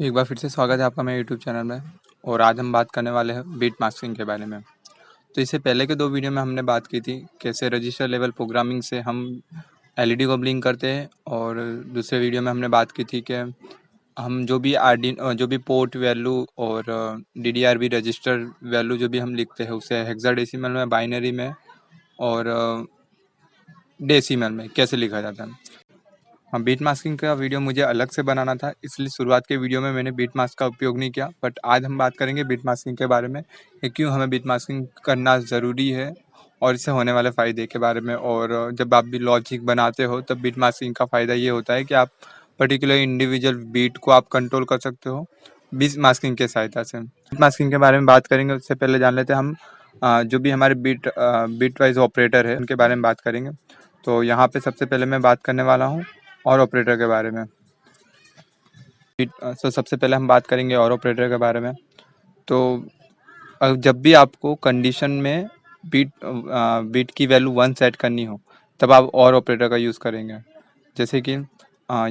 तो एक बार फिर से स्वागत है आपका मेरे यूट्यूब चैनल में। और आज हम बात करने वाले हैं बीट मास्किंग के बारे में। तो इससे पहले के दो वीडियो में हमने बात की थी कैसे रजिस्टर लेवल प्रोग्रामिंग से हम एलईडी को ब्लिंक करते हैं, और दूसरे वीडियो में हमने बात की थी कि हम जो भी पोर्ट वैल्यू और डीडीआरबी रजिस्टर वैल्यू जो भी हम लिखते हैं उसे हेक्साडेसिमल में, बाइनरी में और डेसिमल में कैसे लिखा जाता है। हाँ, बीट मास्किंग का वीडियो मुझे अलग से बनाना था, इसलिए शुरुआत के वीडियो में मैंने बीट मास्क का उपयोग नहीं किया। बट आज हम बात करेंगे बीट मास्किंग के बारे में कि क्यों हमें बीट मास्किंग करना ज़रूरी है और इससे होने वाले फ़ायदे के बारे में। और जब आप भी लॉजिक बनाते हो तब बीट मास्किंग का फ़ायदा ये होता है कि आप पर्टिकुलर इंडिविजुअल बीट को आप कंट्रोल कर सकते हो बीट मास्किंग के सहायता से। बीट मास्किंग के बारे में बात करेंगे उससे पहले जान लेते हैं हम जो भी हमारे बीट वाइज ऑपरेटर है उनके बारे में बात करेंगे। तो यहाँ पे सबसे पहले मैं बात करने वाला हूँ और ऑपरेटर के बारे में। तो सबसे पहले हम बात करेंगे और ऑपरेटर के बारे में। तो जब भी आपको कंडीशन में बीट की वैल्यू 1 सेट करनी हो तब आप और ऑपरेटर का यूज़ करेंगे। जैसे कि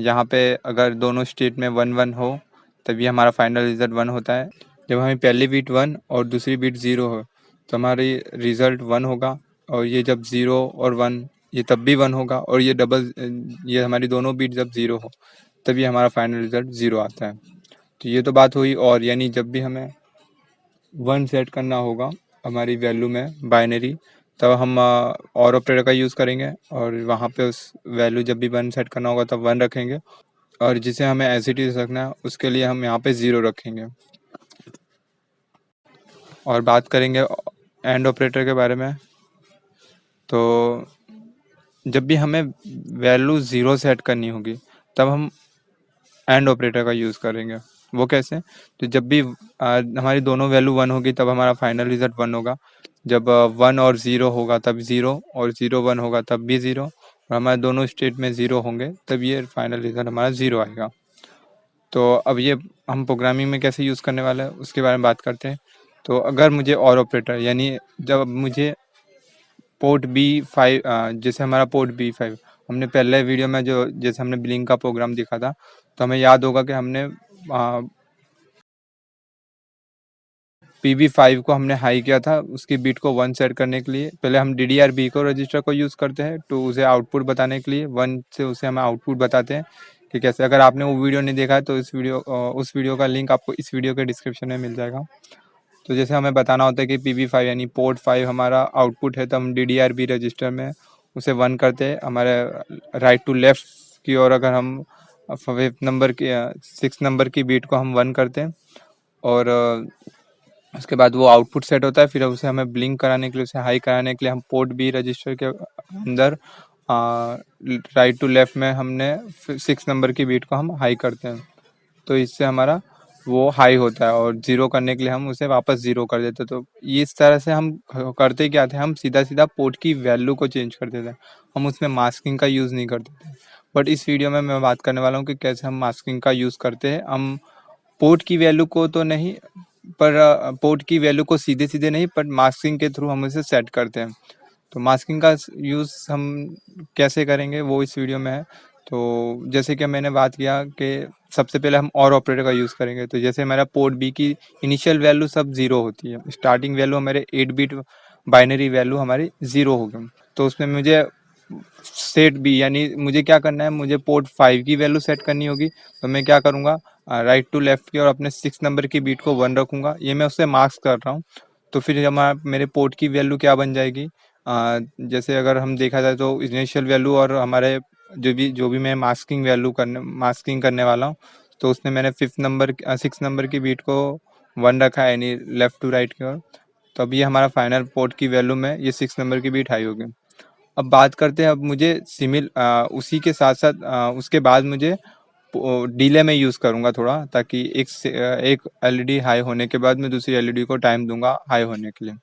यहाँ पे अगर दोनों स्टेट में 1 1 हो तभी हमारा फाइनल रिजल्ट 1 होता है। जब हमें पहली बीट 1 और दूसरी बीट 0 हो तो हमारी रिजल्ट 1 होगा, और ये जब 0 और 1 ये तब भी 1 होगा, और ये हमारी दोनों बीट जब 0 हो तभी हमारा फाइनल रिजल्ट 0 आता है। तो ये तो बात हुई। और यानी जब भी हमें 1 सेट करना होगा हमारी वैल्यू में बाइनरी, तब हम और ऑपरेटर का यूज़ करेंगे, और वहाँ पे उस वैल्यू जब भी 1 सेट करना होगा तब 1 रखेंगे, और जिसे हमें एज इट इज़ रखना है उसके लिए हम यहाँ पे 0 रखेंगे। और बात करेंगे एंड ऑपरेटर के बारे में। तो जब भी हमें वैल्यू 0 सेट करनी होगी तब हम एंड ऑपरेटर का यूज़ करेंगे। वो कैसे? तो जब भी हमारी दोनों वैल्यू 1 होगी तब हमारा फाइनल रिजल्ट 1 होगा। जब 1 और 0 होगा तब 0, और 0 1 होगा तब भी 0, और हमारे दोनों स्टेट में 0 होंगे तब ये फाइनल रिजल्ट हमारा 0 आएगा। तो अब ये हम प्रोग्रामिंग में कैसे यूज़ करने वाले हैं उसके बारे में बात करते हैं। तो अगर मुझे और ऑपरेटर यानी जब मुझे पोर्ट B5 जैसे हमारा पोर्ट B5 हमने पहले वीडियो में जो जैसे हमने ब्लिंक का प्रोग्राम देखा था, तो हमें याद होगा कि हमने PB5 को हमने हाई किया था उसकी बीट को 1 सेट करने के लिए। पहले हम DDR-B को रजिस्टर को यूज़ करते हैं तो उसे आउटपुट बताने के लिए 1 से उसे हम आउटपुट बताते हैं कि कैसे। अगर आपने वो वीडियो नहीं देखा है तो उस वीडियो का लिंक आपको इस वीडियो के डिस्क्रिप्शन में मिल जाएगा। तो जैसे हमें बताना होता है कि PB5 यानी पोर्ट 5 हमारा आउटपुट है, तो हम DDR-B रजिस्टर में उसे 1 करते हैं। हमारे राइट टू लेफ्ट की ओर अगर हम 6 नंबर की बीट को हम 1 करते हैं, और उसके बाद वो आउटपुट सेट होता है। फिर उसे हमें ब्लिंक कराने के लिए, उसे हाई कराने के लिए हम पोर्ट B रजिस्टर के अंदर राइट टू लेफ्ट में हमने 6 नंबर की बीट को हम हाई करते हैं, तो इससे हमारा वो हाई होता है, और 0 करने के लिए हम उसे वापस 0 कर देते हैं। तो इस तरह से हम करते क्या थे, हम सीधा सीधा पोर्ट की वैल्यू को चेंज कर देते हैं, हम उसमें मास्किंग का यूज़ नहीं करते थे। बट इस वीडियो में मैं बात करने वाला हूँ कि कैसे हम मास्किंग का यूज़ करते हैं। हम पोर्ट की वैल्यू को तो नहीं, पर पोर्ट की वैल्यू को सीधे सीधे नहीं, पर मास्किंग के थ्रू हम इसे सेट करते हैं। तो मास्किंग का यूज़ हम कैसे करेंगे वो इस वीडियो में है। तो जैसे कि मैंने बात किया कि सबसे पहले हम और ऑपरेटर का यूज़ करेंगे। तो जैसे हमारा पोर्ट B की इनिशियल वैल्यू सब 0 होती है, स्टार्टिंग वैल्यू हमारे 8 बिट बाइनरी वैल्यू हमारी 0 होगी। तो उसमें मुझे सेट बी यानी मुझे क्या करना है, मुझे पोर्ट 5 की वैल्यू सेट करनी होगी। तो मैं क्या करूँगा, राइट टू लेफ्ट की और अपने 6 नंबर की बीट को 1 रखूँगा। ये मैं उससे मार्क्स कर रहा हूँ। तो फिर हमारा मेरे पोर्ट की वैल्यू क्या बन जाएगी, जैसे अगर हम देखा जाए तो इनिशियल वैल्यू और हमारे जो भी मैं मास्किंग करने वाला हूँ, तो उसमें मैंने 6 नंबर की बीट को 1 रखा है, यानी लेफ्ट टू राइट की ओर। तो अब ये हमारा फाइनल पोर्ट की वैल्यू में ये 6 नंबर की बीट हाई होगी। अब बात करते हैं, अब मुझे उसी के साथ साथ उसके बाद मुझे डिले में यूज़ करूँगा थोड़ा, ताकि एक एलईडी हाई होने के बाद मैं दूसरी एलईडी को टाइम दूंगा हाई होने के लिए।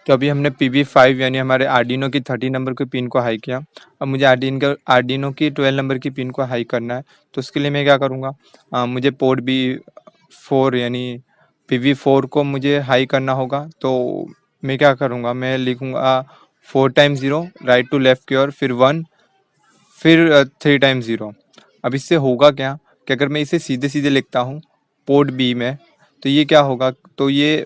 तो अभी हमने PB5 यानी हमारे आर्डिनो की 30 नंबर की पिन को हाई किया। अब मुझे आर्डिनो की 12 नंबर की पिन को हाई करना है। तो उसके लिए मैं क्या करूँगा, मुझे पोर्ट B4 यानी PB4 को मुझे हाई करना होगा। तो मैं क्या करूँगा, मैं लिखूँगा 4 टाइम्स 0 राइट टू लेफ्ट की ओर, फिर 1, फिर 3 टाइम्स 0। अब इससे होगा क्या कि अगर मैं इसे सीधे सीधे लिखता हूँ, पोर्ट बी में, तो ये क्या होगा, तो ये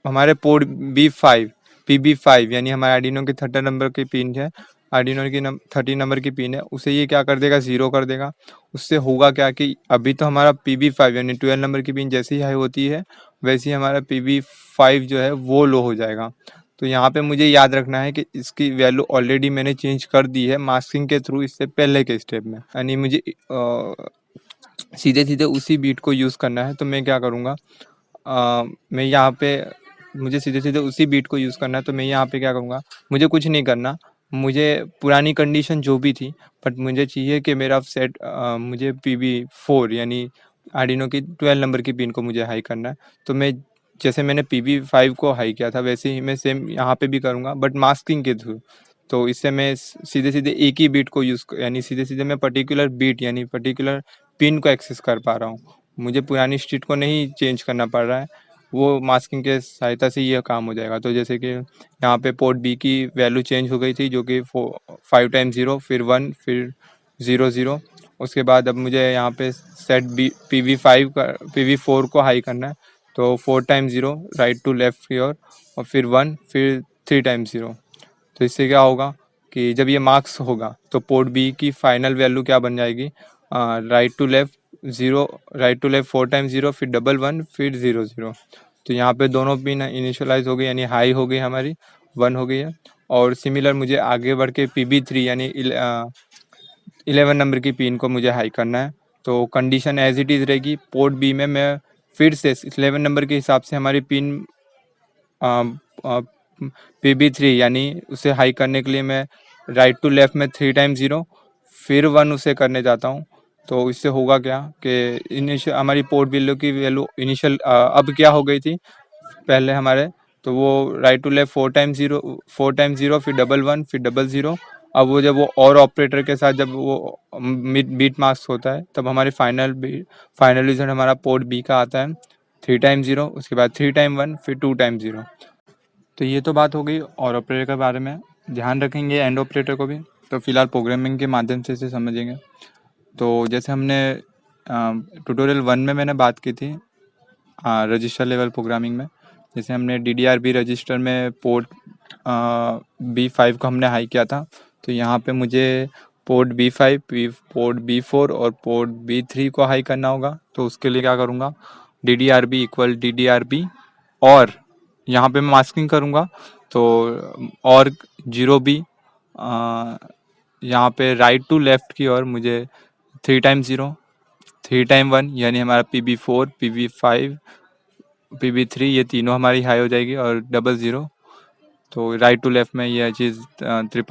हमारे पोर्ट B5 PB5 यानी हमारे आर्डिनो की 30 नंबर की पिन है, आर्डिनो की 30 नंबर की पिन है, उसे ये क्या कर देगा, 0 कर देगा। उससे होगा क्या कि अभी तो हमारा PB5 यानी 12 नंबर की पिन जैसे ही हाई होती है वैसे ही हमारा PB5 जो है वो लो हो जाएगा। तो यहाँ पे मुझे याद रखना है कि इसकी वैल्यू ऑलरेडी मैंने चेंज कर दी है मास्किंग के थ्रू, इससे पहले के स्टेप में, यानी मुझे सीधे सीधे उसी बीट को यूज़ करना है। तो मैं क्या करूँगा, मैं यहाँ पे मुझे सीधे सीधे उसी बीट को यूज़ करना है, तो मैं यहाँ पे क्या करूँगा, मुझे कुछ नहीं करना, मुझे पुरानी कंडीशन जो भी थी, बट मुझे चाहिए कि मेरा सेट मुझे PB4 यानी आर्डिनो की 12 नंबर की पिन को मुझे हाई करना है। तो मैं जैसे मैंने PB5 को हाई किया था वैसे ही मैं सेम यहाँ पे भी करूँगा, बट मास्किंग के थ्रू। तो इससे मैं सीधे सीधे एक ही बीट को यूज़ यानी सीधे सीधे मैं पर्टिकुलर बीट यानी पर्टिकुलर पिन को एक्सेस कर पा रहा हूँ। मुझे पुरानी स्टेट को नहीं चेंज करना पड़ रहा है, वो मास्किंग के सहायता से यह काम हो जाएगा। तो जैसे कि यहाँ पे पोर्ट बी की वैल्यू चेंज हो गई थी, जो कि 5 टाइम्स 0 फिर 1 फिर 0 0। उसके बाद अब मुझे यहाँ पे सेट PB4 को हाई करना है, तो 4 टाइम्स 0 राइट टू लेफ्ट की ओर और फिर 1 फिर 3 टाइम्स 0। तो इससे क्या होगा कि जब ये मार्क्स होगा तो पोर्ट बी की फाइनल वैल्यू क्या बन जाएगी, right to left 0, right to left 4 times 0 फिर 1 1 फिर 0 0। तो यहाँ पे दोनों पिन इनिशियलाइज हो गई यानी हाई हो गई हमारी, 1 हो गई है। और सिमिलर मुझे आगे बढ़ के PB3 यानी 11 नंबर की पिन को मुझे हाई करना है। तो कंडीशन एज इट इज़ रहेगी, पोर्ट बी में मैं फिर से 11 नंबर के हिसाब से हमारी पिन PB3 यानी उसे हाई करने के लिए मैं राइट टू लेफ्ट में 3 टाइम 0 फिर 1 उसे करने जाता हूँ। तो इससे होगा क्या कि इनिशियल हमारी पोर्ट वैल्यू की वैल्यू इनिशियल अब क्या हो गई थी पहले हमारे, तो वो राइट टू लेफ्ट 4 टाइम 0 फिर 1 1 फिर 0 0। अब वो जब वो और ऑपरेटर के साथ जब वो बीट मार्क्स होता है तब हमारी फाइनल रिजल्ट हमारा पोर्ट बी का आता है 3 टाइम 0, उसके बाद 3 टाइम 1 फिर 2 टाइम 0। तो ये तो बात हो गई और ऑपरेटर के बारे में, ध्यान रखेंगे एंड ऑपरेटर को भी। तो फिलहाल प्रोग्रामिंग के माध्यम से इसे समझेंगे। तो जैसे हमने ट्यूटोरियल 1 में मैंने बात की थी रजिस्टर लेवल प्रोग्रामिंग में, जैसे हमने DDR-B रजिस्टर में पोर्ट B5 को हमने हाई किया था। तो यहाँ पे मुझे पोर्ट B5 पोर्ट B4 और पोर्ट B3 को हाई करना होगा। तो उसके लिए क्या करूँगा, DDR-B इक्वल DDR-B और यहाँ पे मैं मास्किंग करूँगा, तो और 0B यहाँ पे राइट टू लेफ्ट की ओर मुझे 3 टाइम 0 3 टाइम 1 यानी हमारा PB4 PB5 PB3 ये तीनों हमारी हाई हो जाएगी और 0 0। तो राइट टू लेफ्ट में यह चीज़ 0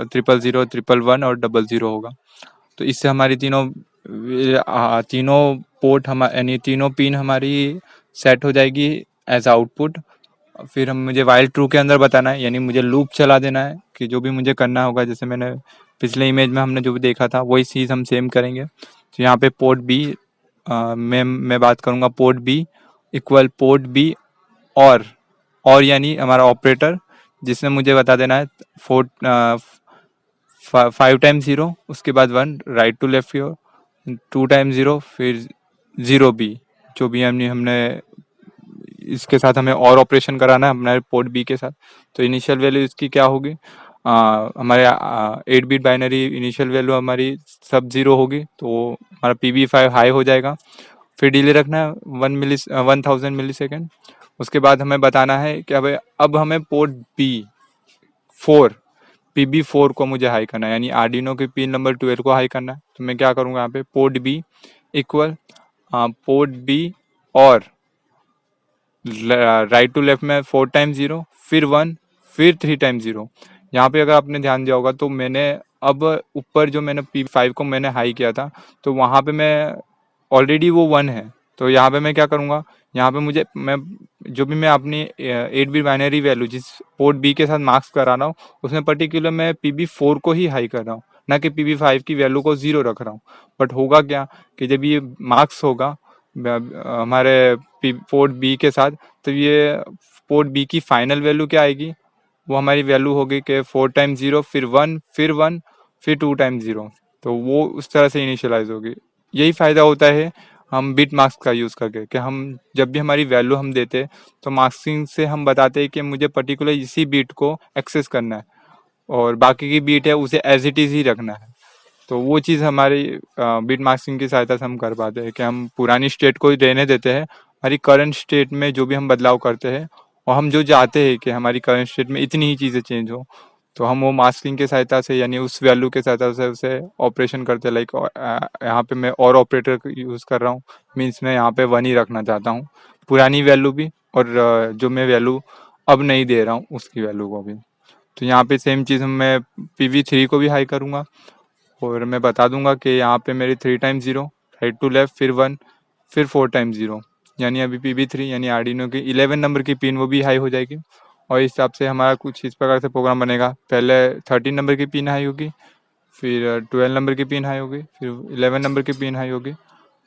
0 1 1 और 0 0 होगा। तो इससे हमारी तीनों पोर्ट हम यानी तीनों पिन हमारी सेट हो जाएगी एज आउटपुट। फिर हम मुझे वाइल ट्रू के अंदर बताना है, यानी मुझे लूप चला देना है कि जो भी मुझे करना होगा, जैसे मैंने पिछले इमेज में हमने जो भी देखा था वही चीज़ हम सेम करेंगे। तो यहाँ पे पोर्ट बी मैं बात करूँगा port B equal port B और यानी हमारा ऑपरेटर जिसने मुझे बता देना है 5 टाइम 0 उसके बाद 1 राइट टू लेफ्ट की ओर 2 टाइम 0 फिर 0B जो भी हमने इसके साथ हमें और ऑपरेशन कराना है हमारे पोर्ट बी के साथ। तो इनिशियल वैल्यू इसकी क्या होगी, हमारे 8 बिट बाइनरी इनिशियल वैल्यू हमारी सब 0 होगी, तो हमारा PB5 हाई हो जाएगा। फिर डिले रखना है 1000 मिली सेकेंड। उसके बाद हमें बताना है कि अब हमें पोर्ट B4 PB4 को मुझे हाई करना है, यानी आर्डिनो के पिन नंबर 12 को हाई करना है। तो मैं क्या करूँगा यहाँ पे port B equal port B और राइट टू लेफ्ट में 4 टाइम 0 फिर 1 फिर 3 टाइम 0। यहाँ पे अगर आपने ध्यान दिया होगा तो मैंने अब ऊपर जो मैंने PB5 को मैंने हाई किया था तो वहाँ पे मैं ऑलरेडी वो 1 है। तो यहाँ पे मैं क्या करूँगा, यहाँ पे मैं जो भी मैं अपनी 8 बिट बाइनरी वैल्यू जिस पोर्ट बी के साथ मार्क्स करा रहा हूँ उसमें पर्टिकुलर मैं PB4 को ही हाई कर रहा हूँ, ना कि PB5 की वैल्यू को 0 रख रहा हूँ। बट होगा क्या कि जब ये मार्क्स होगा हमारे पोर्ट बी के साथ, तो ये पोर्ट बी की फाइनल वैल्यू क्या आएगी, वो हमारी वैल्यू होगी कि 4 टाइम 0 फिर 1 फिर 1 फिर 2 टाइम 0। तो वो उस तरह से इनिशियलाइज होगी। यही फ़ायदा होता है हम बिट मास्क का यूज़ करके, कि हम जब भी हमारी वैल्यू हम देते हैं तो मास्किंग से हम बताते हैं कि मुझे पर्टिकुलर इसी बीट को एक्सेस करना है और बाकी की बीट है उसे एज इट इज़ ही रखना है। तो वो चीज़ हमारी बिट मास्किंग की सहायता से हम कर पाते हैं कि हम पुरानी स्टेट को ही रहने देते हैं, हमारी करंट स्टेट में जो भी हम बदलाव करते हैं और हम जो चाहते हैं कि हमारी करंट स्टेट में इतनी ही चीज़ें चेंज हो, तो हम वो मास्किंग की सहायता से यानी उस वैल्यू के सहायता से उसे ऑपरेशन करते हैं। लाइक यहाँ पे मैं और ऑपरेटर यूज़ कर रहा हूँ, मीन्स मैं यहाँ पे 1 ही रखना चाहता हूँ, पुरानी वैल्यू भी और जो मैं वैल्यू अब नहीं दे रहा हूँ उसकी वैल्यू को भी। तो यहाँ पे सेम चीज़ मैं PV3 को भी हाई करूँगा और मैं बता दूंगा कि यहाँ पे मेरी 3 टाइम 0, राइट टू लेफ्ट, फिर 1, फिर 4 टाइम 0, यानी अभी PV3 यानी आर्डिनो की 11 नंबर की पिन वो भी हाई हो जाएगी। और इस हिसाब से हमारा कुछ इस प्रकार से प्रोग्राम बनेगा। पहले 13 नंबर की पिन हाई होगी, फिर 12 नंबर की पिन हाई होगी, फिर 11 नंबर की पिन हाई होगी।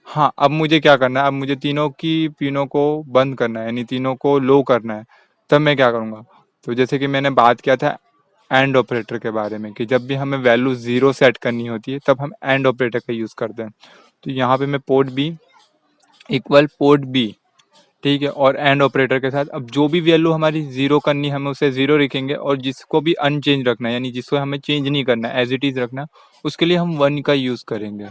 हाँ, अब मुझे क्या करना है, अब मुझे तीनों की पिनों को बंद करना है, यानी तीनों को लो करना है। तब मैं क्या करूँगा, तो जैसे कि मैंने बात किया था एंड ऑपरेटर के बारे में, कि जब भी हमें वैल्यू 0 सेट करनी होती है तब हम एंड ऑपरेटर का यूज़ करते हैं। तो यहाँ पे मैं port B equal port B, ठीक है, और एंड ऑपरेटर के साथ अब जो भी वैल्यू हमारी 0 करनी है, हम उसे 0 रखेंगे और जिसको भी अनचेंज रखना है, यानी जिसको हमें चेंज नहीं करना है, एज इट इज़ रखना है, उसके लिए हम 1 का यूज़ करेंगे।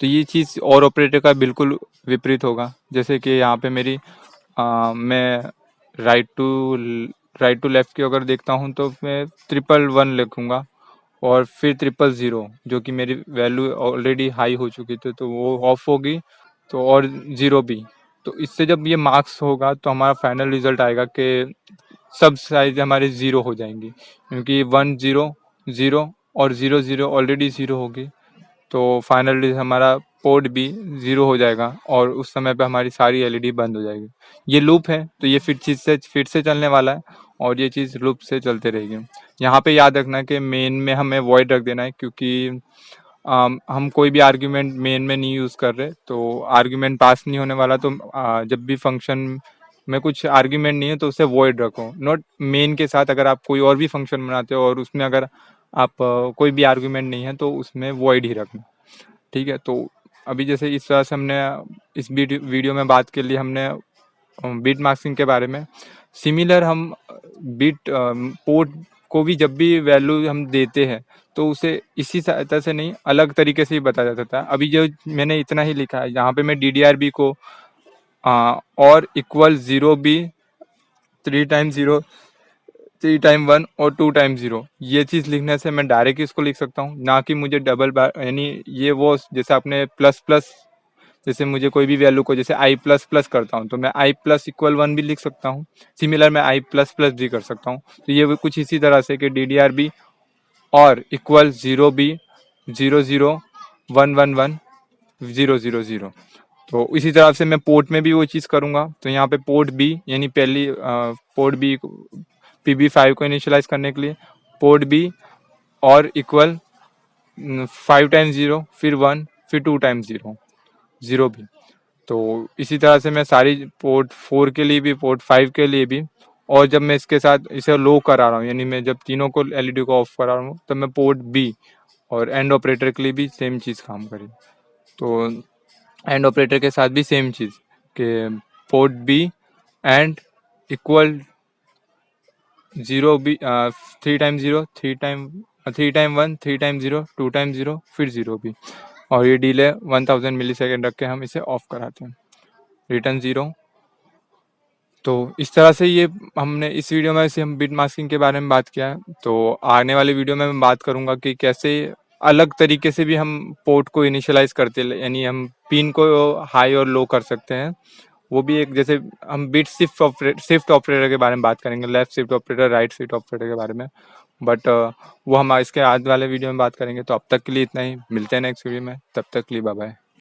तो ये चीज़ और ऑपरेटर का बिल्कुल विपरीत होगा। जैसे कि यहाँ पे मेरी मैं right to right to left की अगर देखता हूँ तो मैं 111 लिखूँगा और फिर 000, जो कि मेरी वैल्यू ऑलरेडी हाई हो चुकी थी तो वो ऑफ होगी, तो और 0 भी। तो इससे जब ये मार्क्स होगा तो हमारा फाइनल रिजल्ट आएगा कि सब साइज हमारी 0 हो जाएंगी, क्योंकि 1 0 0 और 0 0 ऑलरेडी 0 होगी। तो फाइनली हमारा पोर्ट भी 0 हो जाएगा और उस समय पे हमारी सारी LED बंद हो जाएगी। ये लूप है तो ये फिर से चलने वाला है और ये चीज़ लूप से चलते रहेगी। यहाँ पे याद रखना कि मेन में हमें वॉइड रख देना है, क्योंकि हम कोई भी आर्ग्यूमेंट मेन में नहीं यूज़ कर रहे, तो आर्ग्यूमेंट पास नहीं होने वाला। तो जब भी फंक्शन में कुछ आर्ग्यूमेंट नहीं है तो उसे वॉइड रखो, नॉट मेन के साथ। अगर आप कोई और भी फंक्शन बनाते हो और उसमें अगर आप कोई भी आर्ग्यूमेंट नहीं है तो उसमें वॉइड ही रखना, ठीक है। तो अभी जैसे इस तरह से हमने इस वीडियो में बात के लिए हमने बीट मास्किंग के बारे में। सिमिलर हम बीट पोर्ट को भी जब भी वैल्यू हम देते हैं तो उसे इसी सहायता से नहीं, अलग तरीके से ही बताया जाता है। अभी जो मैंने इतना ही लिखा है, यहाँ पे मैं DDR-B को और इक्वल 0B, 3 टाइम 0, 3 टाइम 1 और 2 टाइम 0, ये चीज़ लिखने से मैं डायरेक्ट इसको लिख सकता हूँ, ना कि मुझे डबल बार, यानी ये वो जैसे आपने प्लस प्लस, जैसे मुझे कोई भी वैल्यू को जैसे आई प्लस प्लस करता हूँ तो मैं आई प्लस इक्वल 1 भी लिख सकता हूँ। सिमिलर मैं आई प्लस प्लस भी कर सकता हूँ। तो ये कुछ इसी तरह से कि DDR-B और इक्वल 0B 0 0 1 1 1 0 0 0। तो इसी तरह से मैं पोर्ट में भी वो चीज़ करूँगा। तो यहाँ पे पोर्ट बी यानी पहली पोर्ट बी PB5 को इनिशियलाइज करने के लिए पोर्ट बी और इक्वल 5 टाइम 0, फिर 1, फिर 2 टाइम 0 0 भी। तो इसी तरह से मैं सारी पोर्ट 4 के लिए भी, पोर्ट 5 के लिए भी, और जब मैं इसके साथ इसे लो करा रहा हूँ, यानी मैं जब तीनों को LED को ऑफ करा रहा हूँ, तब मैं पोर्ट बी और एंड ऑपरेटर के लिए भी सेम चीज़ काम करेगी। तो एंड ऑपरेटर के साथ भी सेम चीज़ कि port B and equal 0B 3 time 0, 3 time 1, 3 time 0, 2 time 0, फिर 0 भी, और ये डिले 1000 मिली सेकेंड रख के हम इसे ऑफ कराते हैं, रिटर्न 0। तो इस तरह से ये हमने इस वीडियो में से हम बिट मास्किंग के बारे में बात किया है। तो आने वाले वीडियो में मैं बात करूंगा कि कैसे अलग तरीके से भी हम पोर्ट को इनिशियलाइज करते हैं, यानी हम पिन को हाई और लो कर सकते हैं। वो भी एक, जैसे हम बिट शिफ्ट ऑपरेटर के बारे में बात करेंगे, left shift operator, right shift operator के बारे में, बट वो हम इसके आज वाले वीडियो में बात करेंगे। तो अब तक के लिए इतना ही, मिलते हैं नेक्स्ट वीडियो में, तब तक के लिए बाय बाय।